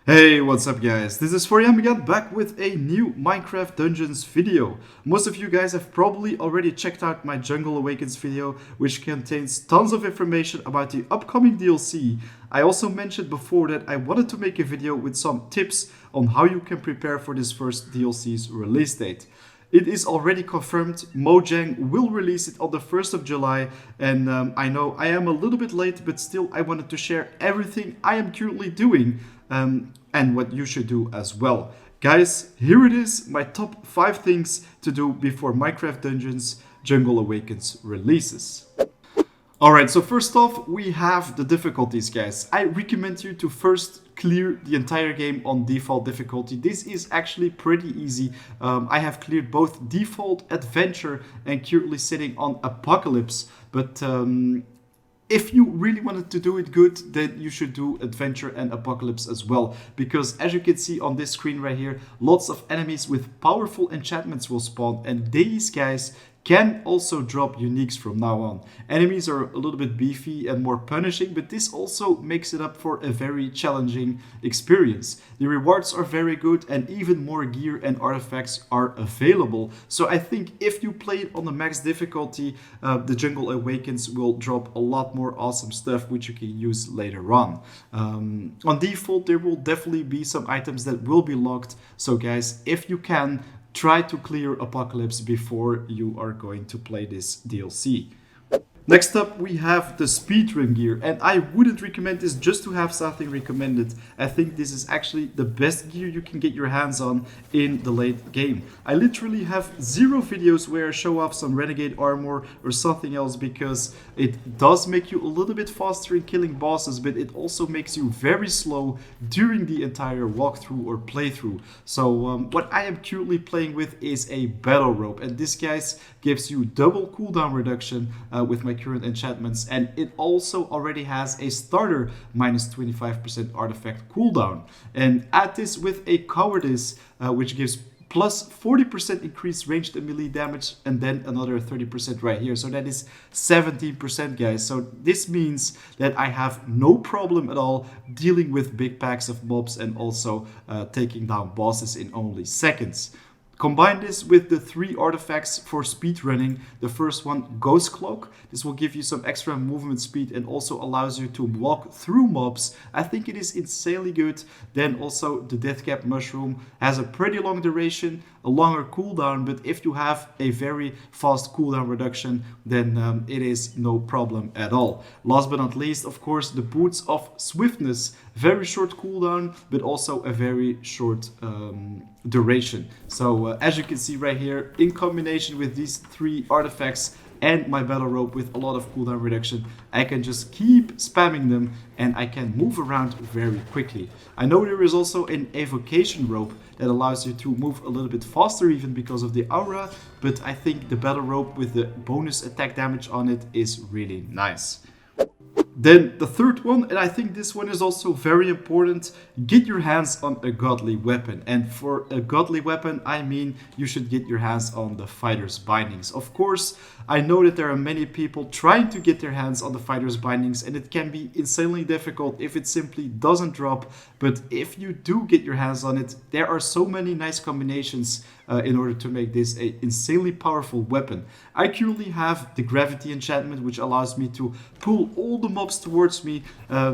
Hey, what's up guys? This is 4am again, back with a new Minecraft Dungeons video. Most of you guys have probably already checked out my Jungle Awakens video, which contains tons of information about the upcoming DLC. I also mentioned before that I wanted to make a video with some tips on how you can prepare for this first DLC's release date. It is already confirmed, Mojang will release it on the 1st of July, and I know I am a little bit late, but still I wanted to share everything I am currently doing and what you should do as well. Guys, here it is, my top 5 things to do before Minecraft Dungeons Jungle Awakens releases. Alright, so first off, we have the difficulties, guys. I recommend you to first clear the entire game on default difficulty. This is actually pretty easy. I have cleared both default, adventure, and currently sitting on apocalypse. But if you really wanted to do it good, then you should do adventure and apocalypse as well. Because as you can see on this screen right here, lots of enemies with powerful enchantments will spawn. And these guys can also drop uniques from now on. Enemies are a little bit beefy and more punishing, but this also makes it up for a very challenging experience. The rewards are very good and even more gear and artifacts are available. So I think if you play it on the max difficulty, the Jungle Awakens will drop a lot more awesome stuff which you can use later on. On default, there will definitely be some items that will be locked. So guys, if you can, try to clear Apocalypse before you are going to play this DLC. Next up, we have the Speedrun Gear, and I wouldn't recommend this just to have something recommended. I think this is actually the best gear you can get your hands on in the late game. I literally have 0 videos where I show off some Renegade armor or something else, because it does make you a little bit faster in killing bosses, but it also makes you very slow during the entire walkthrough or playthrough. So what I am currently playing with is a battle rope, and this guys gives you double cooldown reduction with my current enchantments, and it also already has a starter minus 25% artifact cooldown. And add this with a cowardice which gives plus 40% increased ranged and melee damage, and then another 30% right here. So that is 17%, guys. So this means that I have no problem at all dealing with big packs of mobs and also taking down bosses in only seconds. Combine this with the 3 artifacts for speedrunning. The first one, Ghost Cloak. This will give you some extra movement speed and also allows you to walk through mobs. I think it is insanely good. Then also the Deathcap Mushroom has a pretty long duration, a longer cooldown, but if you have a very fast cooldown reduction, then it is no problem at all. Last but not least, of course, the Boots of Swiftness. Very short cooldown, but also a very short duration. So as you can see right here, in combination with these 3 artifacts and my battle rope with a lot of cooldown reduction, I can just keep spamming them and I can move around very quickly. I know there is also an evocation rope that allows you to move a little bit faster even because of the aura, but I think the battle rope with the bonus attack damage on it is really nice. Then the third one, and I think this one is also very important, get your hands on a godly weapon. And for a godly weapon, I mean you should get your hands on the Fighter's Bindings. Of course, I know that there are many people trying to get their hands on the Fighter's Bindings, and it can be insanely difficult if it simply doesn't drop. But if you do get your hands on it, there are so many nice combinations in order to make this an insanely powerful weapon. I currently have the Gravity enchantment, which allows me to pull all the mobs towards me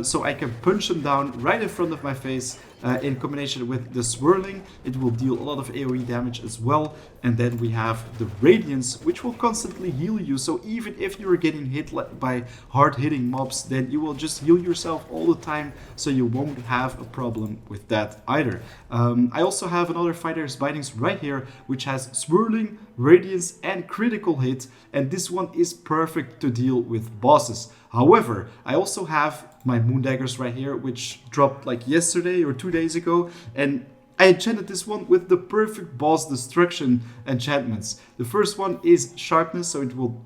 so I can punch them down right in front of my face. In combination with the Swirling, it will deal a lot of AoE damage as well. And then we have the Radiance, which will constantly heal you. So even if you're getting hit by hard-hitting mobs, then you will just heal yourself all the time, so you won't have a problem with that either. I also have another Fighter's Bindings right here, which has Swirling, Radiance, and Critical Hit. And this one is perfect to deal with bosses. However, I also have my Moon Daggers right here, which dropped like yesterday or 2 days ago, and I enchanted this one with the perfect boss destruction enchantments. The first one is Sharpness, so it will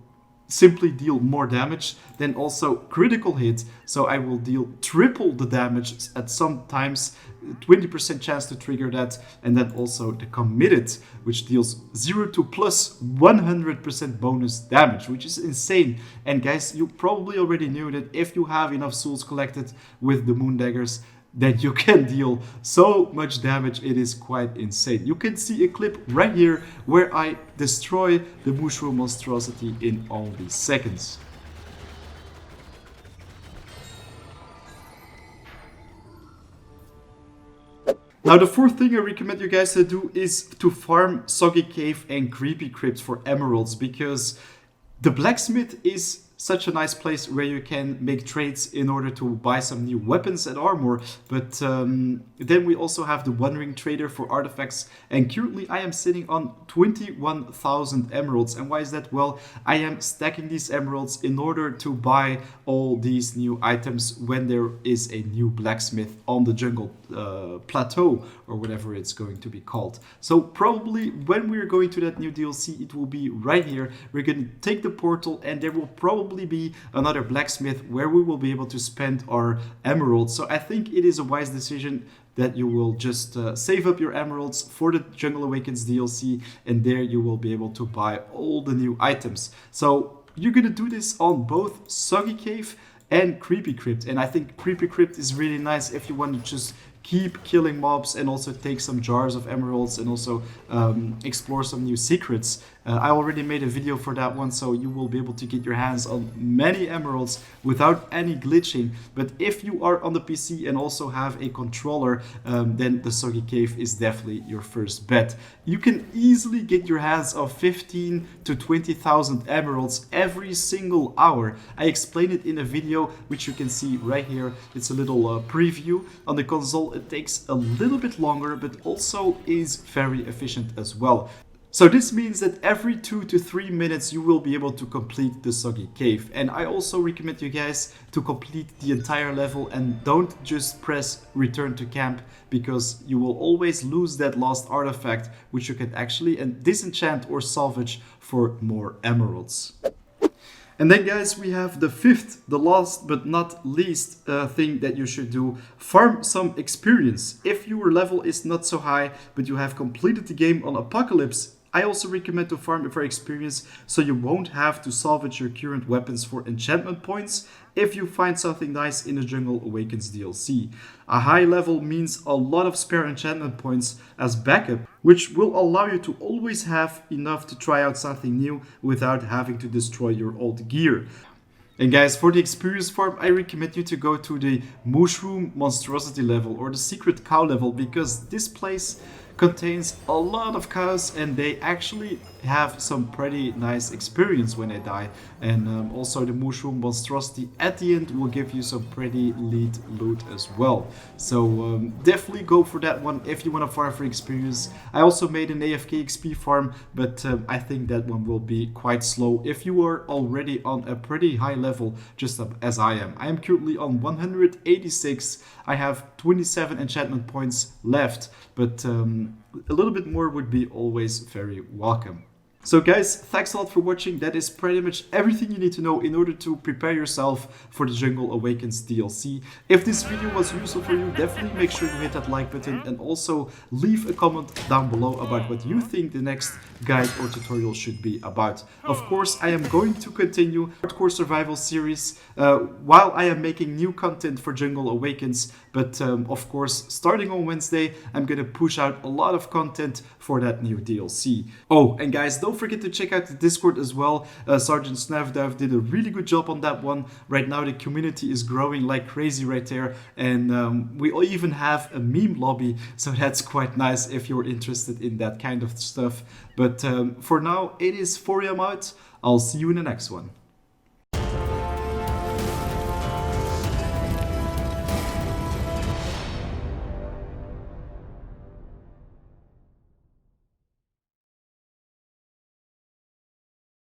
simply deal more damage. Then also Critical Hit, so I will deal triple the damage at some times, 20% chance to trigger that. And then also the Committed, which deals 0 to plus 100% bonus damage, which is insane. And guys, you probably already knew that if you have enough souls collected with the Moon Daggers, then you can deal so much damage. It is quite insane. You can see a clip right here where I destroy the mushroom monstrosity in only seconds. Now the fourth thing I recommend you guys to do is to farm Soggy Cave and Creepy Crypt for emeralds, because the blacksmith is such a nice place where you can make trades in order to buy some new weapons and armor. But then we also have the Wandering Trader for artifacts, and currently I am sitting on 21,000 emeralds. And why is that? Well, I am stacking these emeralds in order to buy all these new items when there is a new blacksmith on the jungle plateau, or whatever it's going to be called. So probably when we're going to that new DLC, it will be right here. We're going to take the portal, and there will probably be another blacksmith where we will be able to spend our emeralds. So I think it is a wise decision that you will just save up your emeralds for the Jungle Awakens DLC, and there you will be able to buy all the new items. So you're gonna do this on both Soggy Cave and Creepy Crypt, and I think Creepy Crypt is really nice if you want to just keep killing mobs and also take some jars of emeralds and also explore some new secrets. I already made a video for that one, so you will be able to get your hands on many emeralds without any glitching. But if you are on the PC and also have a controller, then the Soggy Cave is definitely your first bet. You can easily get your hands on 15 to 20,000 emeralds every single hour. I explained it in a video which you can see right here. It's a little preview. On the console it takes a little bit longer, but also is very efficient as well. So this means that every 2 to 3 minutes you will be able to complete the Soggy Cave. And I also recommend you guys to complete the entire level and don't just press return to camp, because you will always lose that lost artifact, which you can actually disenchant or salvage for more emeralds. And then guys, we have the fifth, the last but not least thing that you should do. Farm some experience. If your level is not so high, but you have completed the game on Apocalypse, I also recommend to farm it for experience, so you won't have to salvage your current weapons for enchantment points if you find something nice in the Jungle Awakens DLC. A high level means a lot of spare enchantment points as backup, which will allow you to always have enough to try out something new without having to destroy your old gear. And guys, for the experience farm, I recommend you to go to the Mushroom Monstrosity level or the Secret Cow level, because this place contains a lot of cows and they actually have some pretty nice experience when they die. And also the Mushroom Monstrosity at the end will give you some pretty elite loot as well. So definitely go for that one if you want to farm for experience. I also made an AFK XP farm, but I think that one will be quite slow if you are already on a pretty high level, just as I am. I am currently on 186. I have 27 enchantment points left, but a little bit more would be always very welcome. So guys, thanks a lot for watching. That is pretty much everything you need to know in order to prepare yourself for the Jungle Awakens DLC. If this video was useful for you, definitely make sure you hit that like button and also leave a comment down below about what you think the next guide or tutorial should be about. Of course, I am going to continue Hardcore Survival series while I am making new content for Jungle Awakens. But of course, starting on Wednesday, I'm gonna push out a lot of content for that new DLC. Oh, and guys, don't forget to check out the Discord as well. Sergeant Snavdav did a really good job on that one. Right now, the community is growing like crazy right there. And we even have a meme lobby, so that's quite nice if you're interested in that kind of stuff. But for now, it is 4am out. I'll see you in the next one.